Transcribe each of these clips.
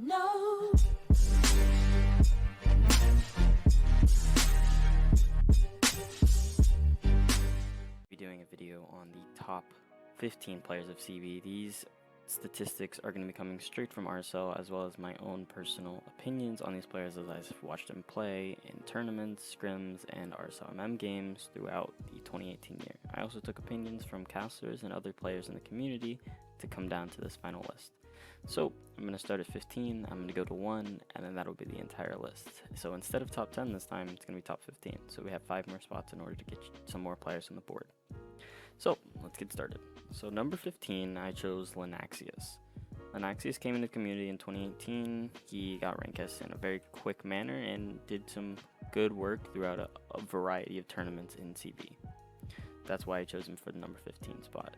No. Be doing a video on the top 15 players of CB. These statistics are going to be coming straight from RSL, as well as my own personal opinions on these players as I've watched them play in tournaments, scrims, and RSL games throughout the 2018 year. I also took opinions from casters and other players in the community to come down to this final list. So I'm going to start at 15, I'm going to go to 1, and then that'll be the entire list. So instead of top 10 this time, it's going to be top 15. So we have 5 more spots in order to get some more players on the board. So let's get started. So number 15, I chose Linaxius. Linaxius came into the community in 2018. He got rank S in a very quick manner and did some good work throughout a variety of tournaments in CB. That's why I chose him for the number 15 spot.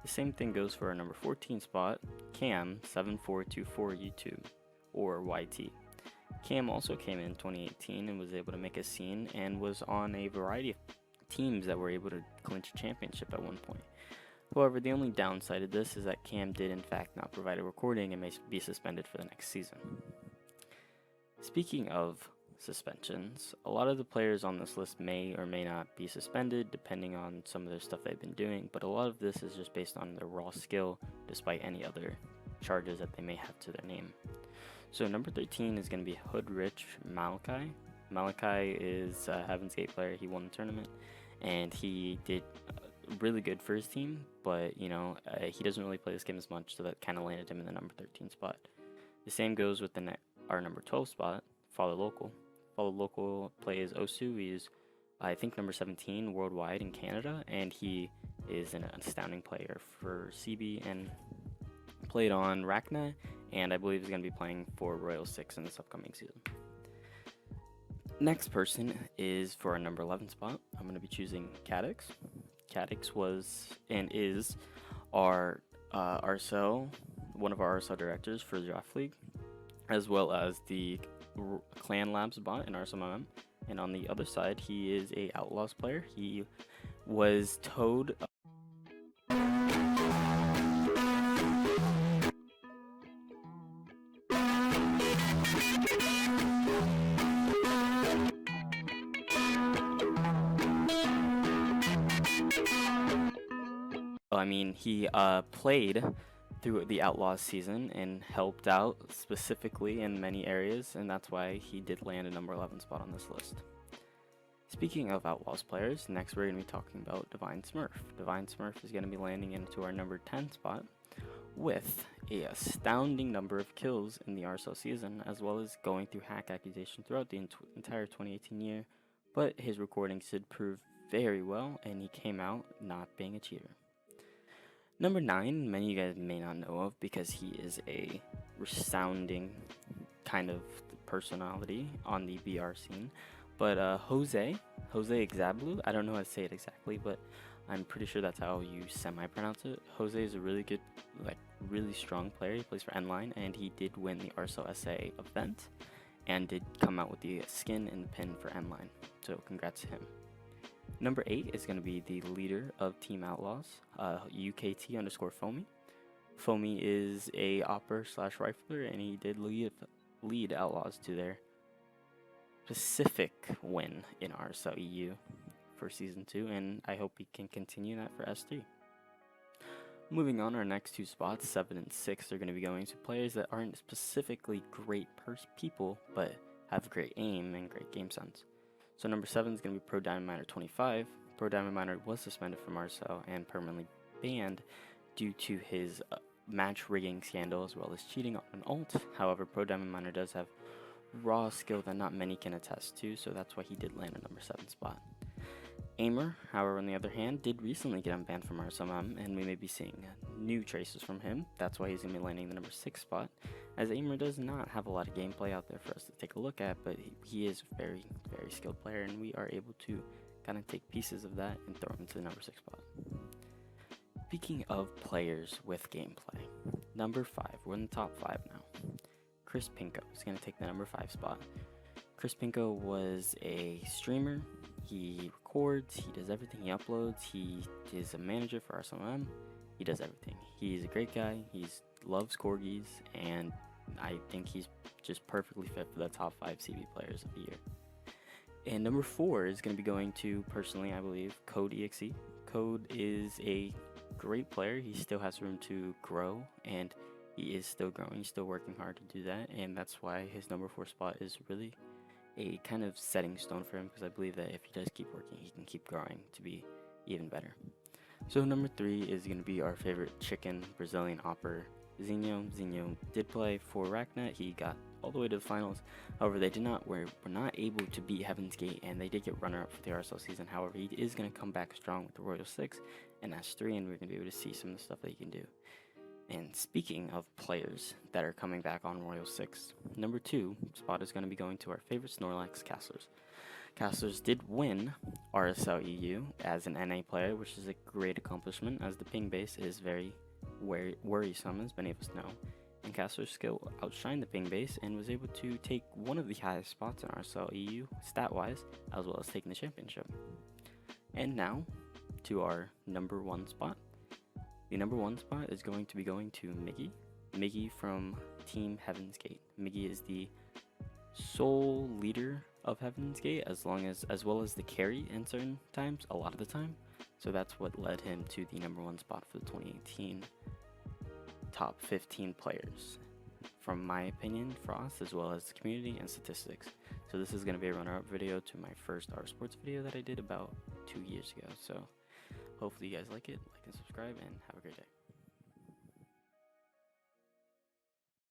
The same thing goes for our number 14 spot, Cam7424 YouTube, or YT. Cam also came in 2018 and was able to make a scene and was on a variety of teams that were able to clinch a championship at one point. However, the only downside of this is that Cam did in fact not provide a recording and may be suspended for the next season. Speaking of suspensions, a lot of the players on this list may or may not be suspended depending on some of their stuff they've been doing, but a lot of this is just based on their raw skill despite any other charges that they may have to their name. So number 13 is going to be Hoodrich Malachi. Malachi is a Heaven's Gate player. He won the tournament and he did really good for his team, but he doesn't really play this game as much, so that kind of landed him in the number 13 spot. The same goes with our number 12 spot, Follow Local. Follow Local plays Osu. He's, I think, number 17 worldwide in Canada, and he is an astounding player for CB and played on Rachna, and I believe he's going to be playing for Royal 6 in this upcoming season. Next person is for our number 11 spot. I'm going to be choosing Cadix. Cadix was and is our RSL, one of our RSL directors for the Draft League, as well as the Clan Labs bot in RSL. And on the other side, he is a Outlaws player. He was towed. He played through the Outlaws season and helped out specifically in many areas, and that's why he did land a number 11 spot on this list. Speaking of Outlaws players, next we're going to be talking about Divine Smurf. Divine Smurf is going to be landing into our number 10 spot with a astounding number of kills in the RSL season, as well as going through hack accusations throughout the entire 2018 year, but his recordings did prove very well, and he came out not being a cheater. Number 9, many of you guys may not know of because he is a resounding kind of personality on the BR scene. But Jose Exablu, I don't know how to say it exactly, but I'm pretty sure that's how you semi-pronounce it. Jose is a really good, really strong player. He plays for N-Line, and he did win the RSL SA event and did come out with the skin and pin for N-Line. So congrats to him. Number 8 is going to be the leader of Team Outlaws, UKT_Foamy. Foamy is a opper/rifler, and he did lead Outlaws to their specific win in RSL EU for Season 2, and I hope he can continue that for S3. Moving on, our next 2 spots, 7 and 6, are going to be going to players that aren't specifically great people, but have great aim and great game sense. So number 7 is going to be Pro Diamond Miner 25. Pro Diamond Miner was suspended from RSL and permanently banned due to his match rigging scandal as well as cheating on an ult. However, Pro Diamond Miner does have raw skill that not many can attest to, so that's why he did land a number 7 spot. Aimer, however, on the other hand, did recently get unbanned from RSL, and we may be seeing new traces from him. That's why he's going to be landing the number 6 spot, as Aimer does not have a lot of gameplay out there for us to take a look at, but he is a very, very skilled player, and we are able to kind of take pieces of that and throw him into the number 6 spot. Speaking of players with gameplay, number 5, we're in the top 5 now. Chris Pinko is going to take the number 5 spot. Chris Pinko was a streamer. He records, he does everything, he uploads, he is a manager for RSLM, he does everything. He's a great guy, he loves corgis, and I think he's just perfectly fit for the top 5 CB players of the year. And number 4 is going to be going to, personally, I believe, Code EXE. Code is a great player. He still has room to grow, and he is still growing. He's still working hard to do that, and that's why his number 4 spot is really a kind of setting stone for him, because I believe that if he does keep working, he can keep growing to be even better. So number 3 is going to be our favorite chicken Brazilian opera, Zinho. Zinho did play for Racknet. He got all the way to the finals. However, they were not able to beat Heaven's Gate, and they did get runner-up for the RSL season. However, he is going to come back strong with the Royal 6 and S3, and we're going to be able to see some of the stuff that he can do. And speaking of players that are coming back on Royal 6, number 2 spot is going to be going to our favorite Snorlax, Castlers. Castlers did win RSL EU as an NA player, which is a great accomplishment, as the ping base is very worrisome, as many of us know. And Castlers' skill outshined the ping base and was able to take one of the highest spots in RSL EU, stat-wise, as well as taking the championship. And now, to our number 1 spot. The number 1 spot is going to be going to Miggy. Miggy from Team Heaven's Gate. Miggy is the sole leader of Heaven's Gate, as well as the carry in certain times, a lot of the time. So that's what led him to the number 1 spot for the 2018 top 15 players, from my opinion, Frost, as well as the community and statistics. So this is going to be a runner-up video to my first R Sports video that I did about 2 years ago. So hopefully you guys like it, and subscribe, and have a great day.